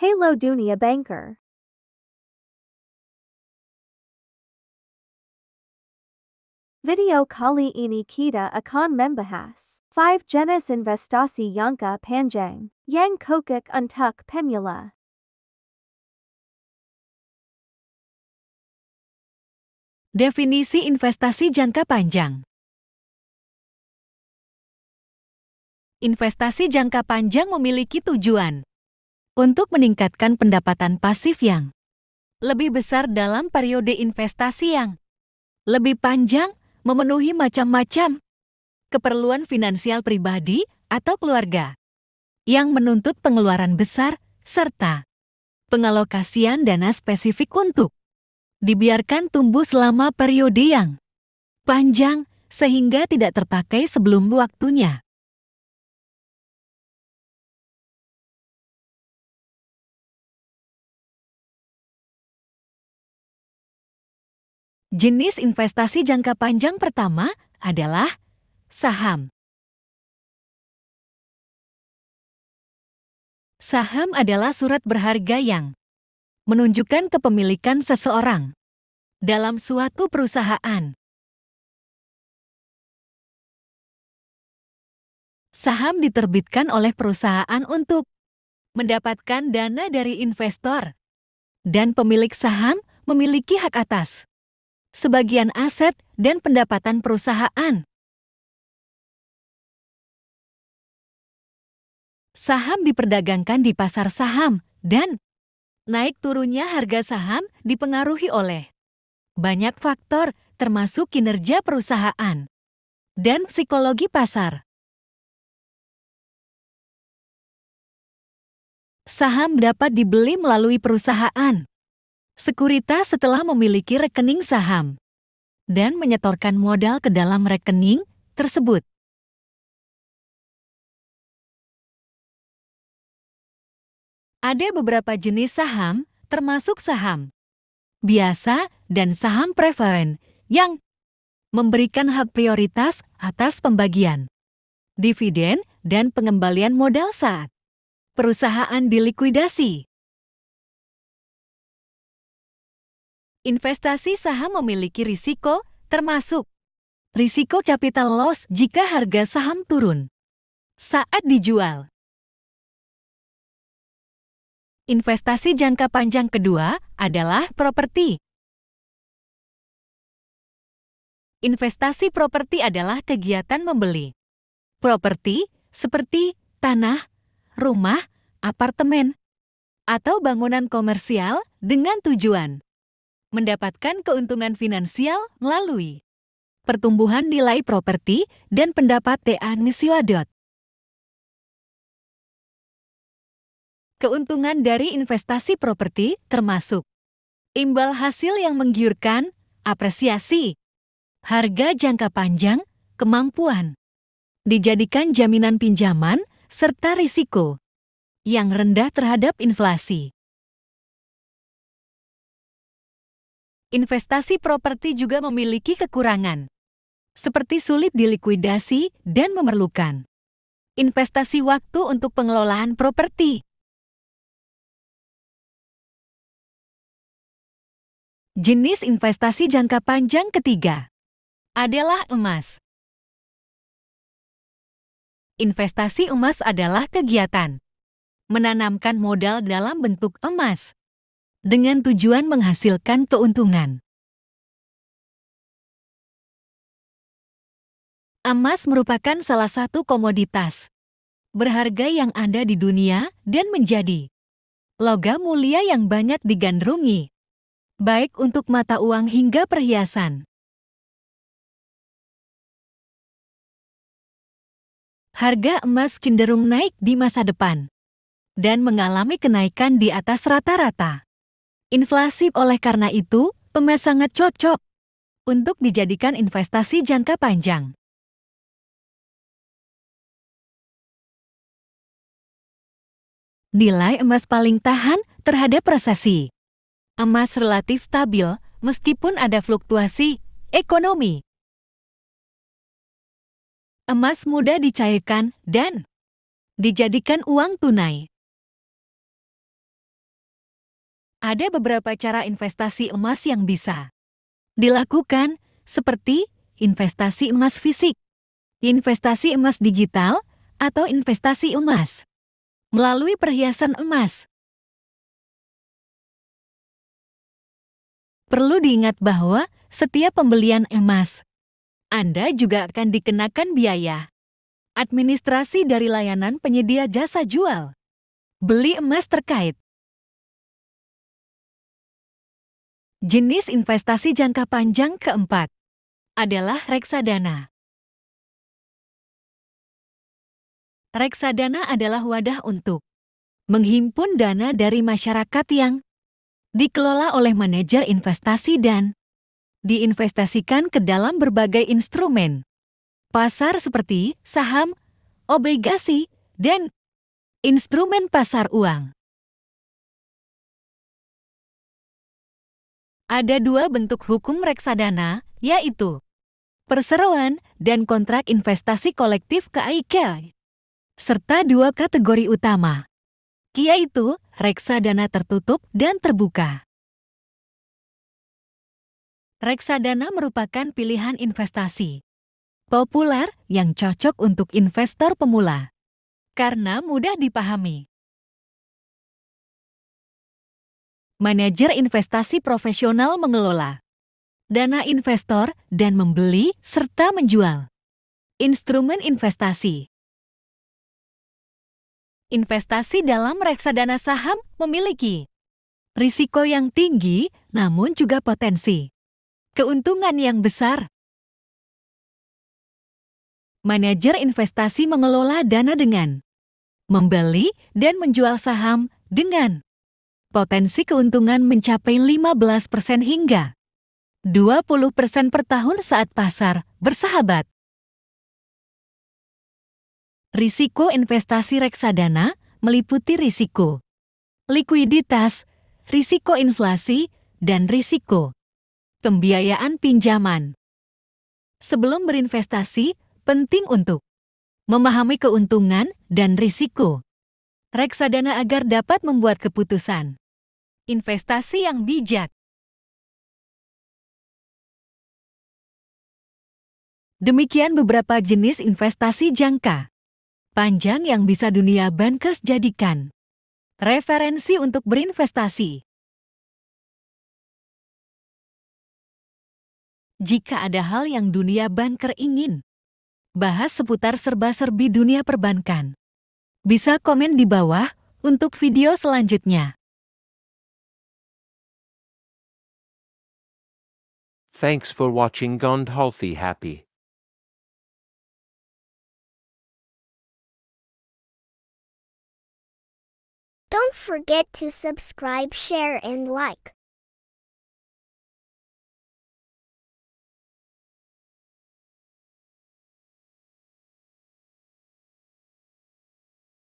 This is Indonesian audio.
Halo Dunia Banker. Video kali ini kita akan membahas 5 jenis investasi jangka panjang yang cocok untuk pemula. Definisi investasi jangka panjang. Investasi jangka panjang memiliki tujuan untuk meningkatkan pendapatan pasif yang lebih besar dalam periode investasi yang lebih panjang, memenuhi macam-macam keperluan finansial pribadi atau keluarga yang menuntut pengeluaran besar serta pengalokasian dana spesifik untuk dibiarkan tumbuh selama periode yang panjang sehingga tidak terpakai sebelum waktunya. Jenis investasi jangka panjang pertama adalah saham. Saham adalah surat berharga yang menunjukkan kepemilikan seseorang dalam suatu perusahaan. Saham diterbitkan oleh perusahaan untuk mendapatkan dana dari investor, dan pemilik saham memiliki hak atas sebagian aset dan pendapatan perusahaan. Saham diperdagangkan di pasar saham, dan naik turunnya harga saham dipengaruhi oleh banyak faktor, termasuk kinerja perusahaan dan psikologi pasar. Saham dapat dibeli melalui perusahaan sekuritas setelah memiliki rekening saham dan menyetorkan modal ke dalam rekening tersebut. Ada beberapa jenis saham, termasuk saham biasa dan saham preferen, yang memberikan hak prioritas atas pembagian dividen dan pengembalian modal saat perusahaan dilikuidasi. Investasi saham memiliki risiko, termasuk risiko capital loss jika harga saham turun saat dijual. Investasi jangka panjang kedua adalah properti. Investasi properti adalah kegiatan membeli properti seperti tanah, rumah, apartemen, atau bangunan komersial dengan tujuan mendapatkan keuntungan finansial melalui pertumbuhan nilai properti dan pendapat TA. Keuntungan dari investasi properti termasuk imbal hasil yang menggiurkan, apresiasi, harga jangka panjang, kemampuan dijadikan jaminan pinjaman, serta risiko yang rendah terhadap inflasi. Investasi properti juga memiliki kekurangan, seperti sulit dilikuidasi dan memerlukan investasi waktu untuk pengelolaan properti. Jenis investasi jangka panjang ketiga adalah emas. Investasi emas adalah kegiatan menanamkan modal dalam bentuk emas dengan tujuan menghasilkan keuntungan. Emas merupakan salah satu komoditas berharga yang ada di dunia dan menjadi logam mulia yang banyak digandrungi, baik untuk mata uang hingga perhiasan. Harga emas cenderung naik di masa depan dan mengalami kenaikan di atas rata-rata inflasi. Oleh karena itu, emas sangat cocok untuk dijadikan investasi jangka panjang. Nilai emas paling tahan terhadap resesi. Emas relatif stabil meskipun ada fluktuasi ekonomi. Emas mudah dicairkan dan dijadikan uang tunai. Ada beberapa cara investasi emas yang bisa dilakukan, seperti investasi emas fisik, investasi emas digital, atau investasi emas melalui perhiasan emas. Perlu diingat bahwa setiap pembelian emas, Anda juga akan dikenakan biaya administrasi dari layanan penyedia jasa jual beli emas terkait. Jenis investasi jangka panjang keempat adalah reksadana. Reksadana adalah wadah untuk menghimpun dana dari masyarakat yang dikelola oleh manajer investasi dan diinvestasikan ke dalam berbagai instrumen pasar seperti saham, obligasi, dan instrumen pasar uang. Ada dua bentuk hukum reksadana, yaitu perseroan dan kontrak investasi kolektif (KIK), serta dua kategori utama, yaitu reksadana tertutup dan terbuka. Reksadana merupakan pilihan investasi populer yang cocok untuk investor pemula karena mudah dipahami. Manajer investasi profesional mengelola dana investor dan membeli serta menjual instrumen investasi. Investasi dalam reksadana saham memiliki risiko yang tinggi, namun juga potensi keuntungan yang besar. Manajer investasi mengelola dana dengan membeli dan menjual saham dengan potensi keuntungan mencapai 15% hingga 20% per tahun saat pasar bersahabat. Risiko investasi reksadana meliputi risiko likuiditas, risiko inflasi, dan risiko pembiayaan pinjaman. Sebelum berinvestasi, penting untuk memahami keuntungan dan risiko reksadana agar dapat membuat keputusan investasi yang bijak. Demikian beberapa jenis investasi jangka panjang yang bisa dunia bankers jadikan referensi untuk berinvestasi. Jika ada hal yang dunia banker ingin bahas seputar serba-serbi dunia perbankan, bisa komen di bawah untuk video selanjutnya. Thanks for watching Gond Healthy Happy. Don't forget to subscribe, share, and like.